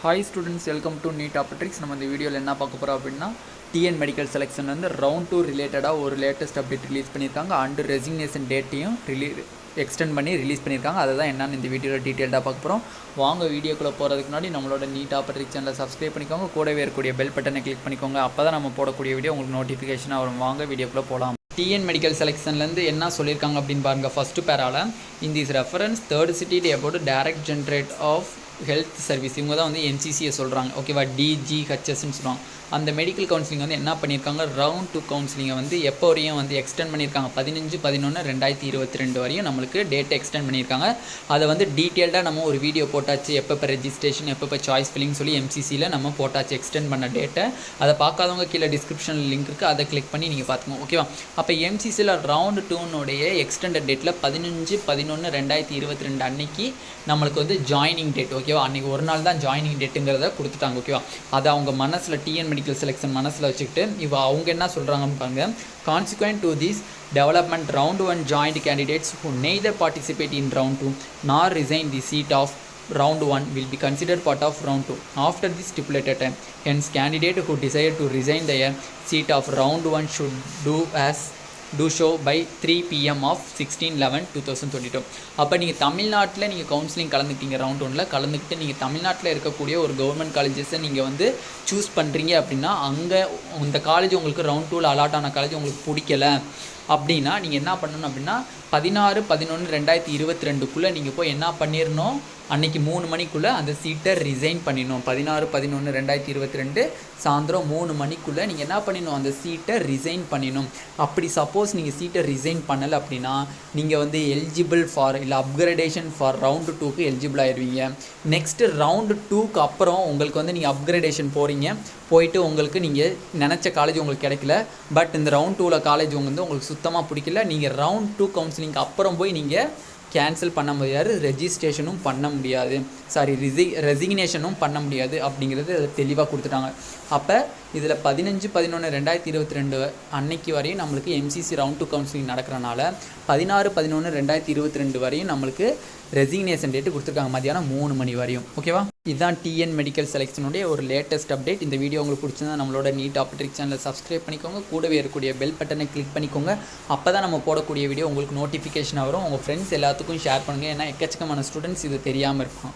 Hi students, welcome to Neet Optics. நம்ம இந்த வீடியோல என்ன பார்க்க போறோம் அப்படினா TN மெடிக்கல் செலக்ஷன் வந்து round 2 ரிலேட்டடா ஒரு லேட்டஸ்ட் அப்டேட் ரிலீஸ் பண்ணிருக்காங்க and resignation டேட்டையும் எக்ஸ்டெண்ட் பண்ணி ரிலீஸ் பண்ணிருக்காங்க. அததான் என்னன்னு இந்த வீடியோல டீடைலா பார்க்க போறோம். வாங்க வீடியோக்குள்ள போறதுக்கு முன்னாடி நம்மளோட Neet Optics சேனலை சப்ஸ்கிரைப் பண்ணிக்கோங்க. கூடவே இருக்கக்கூடிய பெல் பட்டனை கிளிக் பண்ணிக்கோங்க. அப்பதான் நம்ம போடக்கூடிய வீடியோ உங்களுக்கு நோட்டிஃபிகேஷனா வரும். வாங்க வீடியோக்குள்ள போலாம். TN மெடிக்கல் செலக்ஷன்லேருந்து என்ன சொல்லியிருக்காங்க அப்படின்னு பாருங்க. ஃபர்ஸ்ட் பேரால in this reference third city about director general of health service இவங்க தான் வந்து NCCயை சொல்கிறாங்க. ஓகேவா, DGHSன்னு சொல்லுவாங்க. அந்த மெடிக்கல் கவுன்சிலிங் வந்து என்ன பண்ணியிருக்காங்க, ரவுண்ட் 2 கவுன்சிலிங்கை வந்து எப்போ வரையும் வந்து எக்ஸ்டெண்ட் பண்ணியிருக்காங்க, 15/11/2022 வரையும் நம்மளுக்கு டேட்டை எக்ஸ்டெண்ட் பண்ணியிருக்காங்க. அதை வந்து டீட்டெயில்டாக நம்ம ஒரு வீடியோ போட்டாச்சு, எப்போ ரெஜிஸ்ட்ரேஷன் எப்போ சாய்ஸ் ஃபில்லிங் சொல்லி MCCயில் நம்ம போட்டாச்சு எக்ஸ்டெண்ட் பண்ண டேட்டை. அதை பார்க்காதவங்க கீழே டிஸ்கிரிப்ஷனில் லிங்க் இருக்குது, அதை கிளிக் பண்ணி நீங்கள் பார்த்துக்கோங்க. ஓகேவா, அப்போ MCCயில் ரவுண்ட் 2னுடைய எக்ஸ்டெண்டட் டேட்டில் 15/11/2022 அன்னைக்கு நம்மளுக்கு வந்து ஜாயினிங் டேட். ஓகேவா, அன்றைக்கி ஒரு நாள் தான் ஜாயினிங் டேட்டுங்கிறத கொடுத்துட்டாங்க. ஓகேவா, அதை அவங்க மனசில் TN மெடிக்கல் செலெக்ஷன் மனசில் வச்சுக்கிட்டு அவங்க என்ன சொல்கிறாங்கன்னு பாருங்க. Consequent to this development, round 1 joined candidates who neither participate in round 2 nor resign the seat of round 1 will be considered part of round 2 after this stipulated time. Hence, candidate who desire to resign their seat of round 1 should do so by 3 PM of 16/11/2022. அப்போ நீங்கள் தமிழ்நாட்டில் நீங்கள் counselling கலந்துக்கிட்டீங்க, round 1ல் கலந்துக்கிட்டு நீங்கள் தமிழ்நாட்டில் இருக்கக்கூடிய ஒரு கவர்மெண்ட் காலேஜஸை நீங்கள் வந்து சூஸ் பண்ணுறீங்க அப்படின்னா, அங்கே இந்த காலேஜ் உங்களுக்கு ரவுண்ட் 2ல் அலாட் ஆன காலேஜ் உங்களுக்கு பிடிக்கல அப்படின்னா நீங்கள் என்ன பண்ணணும் அப்படின்னா 16/11/2022 நீங்கள் போய் என்ன பண்ணிடணும், அன்றைக்கி 3 மணிக்குள்ளே அந்த சீட்டை ரிசைன் பண்ணிடணும். 16/11/2022 சாயந்தரம் 3 மணிக்குள்ளே நீங்கள் என்ன பண்ணிடணும், அந்த சீட்டை ரிசைன் பண்ணிடணும். அப்படி சப்போஸ் நீங்கள் சீட்டை ரிசைன் பண்ணலை அப்படின்னா நீங்கள் வந்து எலிஜிபிள் ஃபார் இல்லை அப்கிரேடேஷன் ஃபார் ரவுண்டு 2க்கு எலிஜிபிள் ஆயிடுவீங்க. நெக்ஸ்ட்டு ரவுண்டு 2க்கு அப்புறம் உங்களுக்கு வந்து நீங்கள் அப்கிரேடேஷன் போகிறீங்க, போயிட்டு உங்களுக்கு நீங்கள் நினச்ச காலேஜ் உங்களுக்கு கிடைக்கல, பட் இந்த ரவுண்ட் 2ல் காலேஜ் வந்து உங்களுக்கு சுத்தமாக பிடிக்கல, நீங்கள் ரவுண்ட் 2 கவுன்சிலிங்க்கு அப்புறம் போய் நீங்கள் கேன்சல் பண்ண முடியாது, ரெஜிஸ்ட்ரேஷனும் பண்ண முடியாது, ரெசிக்னேஷனும் பண்ண முடியாது அப்படிங்கிறது அதை தெளிவாக கொடுத்துட்டாங்க. அப்போ இதில் 15/11/2022 அன்னைக்கு வரையும் நம்மளுக்கு MCC ரவுண்ட் 2 கவுன்சிலிங் நடக்கிறனால 16/11/2022 வரையும் நம்மளுக்கு ரெசிக்னேஷன் டேட்டு கொடுத்துருக்காங்க, மதியானம் 3 மணி வரையும். ஓகேவா, இதுதான் TN மெடிக்கல் செலெக்ஷனுடைய ஒரு லேட்டஸ்ட் அப்டேட். இந்த வீடியோ உங்களுக்கு பிடிச்சிருந்தா நம்மளோட நீட் ஆப்டிக்ஸ் சேனலை சப்ஸ்கிரைப் பண்ணிக்கோங்க. கூடவே இருக்கக்கூடிய பெல் பட்டனை கிளிக் பண்ணிக்கோங்க. அப்போ தான் நம்ம போடக்கூடிய வீடியோ உங்களுக்கு நோட்டிஃபிகேஷன் வரும். உங்கள் ஃப்ரெண்ட்ஸ் எல்லாத்துக்கும் ஷேர் பண்ணுங்கள், ஏன்னா எக்கச்சக்கமான ஸ்டூடெண்ட்ஸ் இது தெரியாமல் இருக்கும்.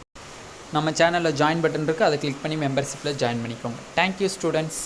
நம்ம சேனலில் ஜாயின் பட்டன் இருக்குது, அதை கிளிக் பண்ணி மெம்பர்ஷிப்பில் ஜாயின் பண்ணிக்கோங்க. Thank you students.